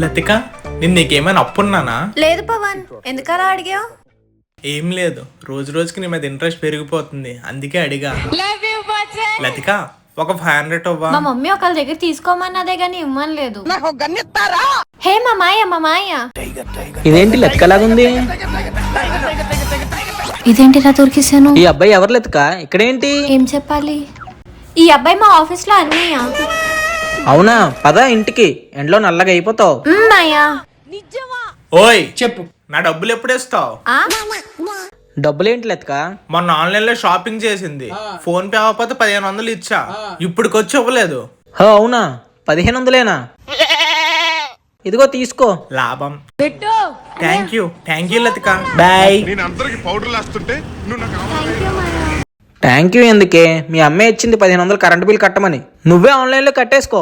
లతిక నీకేమైనా అప్పున్నానా? లేదు పవన్, ఎందుకలా అడిగావు? ఏం లేదు, రోజు రోజుకి నీ మీద ఇంట్రెస్ట్ పెరిగిపోతుంది, అందుకే అడిగా. లతిక ఒక 500 ఇవ్వా? మా మమ్మీ ఒకళ్ళ దగ్గర తీసుకోమన్నదే గానీ ఇవ్వమని లేదు. హే మా మాయ ఇదేంటి లెక్కలాగుంది? ఇదేంటి ఇలా దొరికేసాను? ఈ అబ్బాయి ఎవరు లెక్క? ఇక్కడేంటి? ఏం చెప్పాలి? ఈ అబ్బాయి మా ఆఫీస్ లో అన్నయ్య. అవునా, పద ఇంటికి, ఎండలో నల్లగా అయిపోతావు. మాయా ఓయ్ చెప్పు, నా డబ్బులు ఎప్పుడు ఇస్తావు? డబ్బులేంటి లెక్క? మొన్న ఆన్లైన్ లో షాపింగ్ చేసింది, ఫోన్ పే అవ్వకపోతే 1500 ఇచ్చా, ఇప్పటికొచ్చి ఇవ్వలేదు. హో అవునా, 1500లేనా? ఇదిగో తీసుకో. లాభం. Thank you Latika, bye. Thank you ఎందుకే, మీ అమ్మే ఇచ్చింది 1500 కరెంట్ బిల్ కట్టమని, నువ్వే ఆన్లైన్ లో కట్టేసుకో.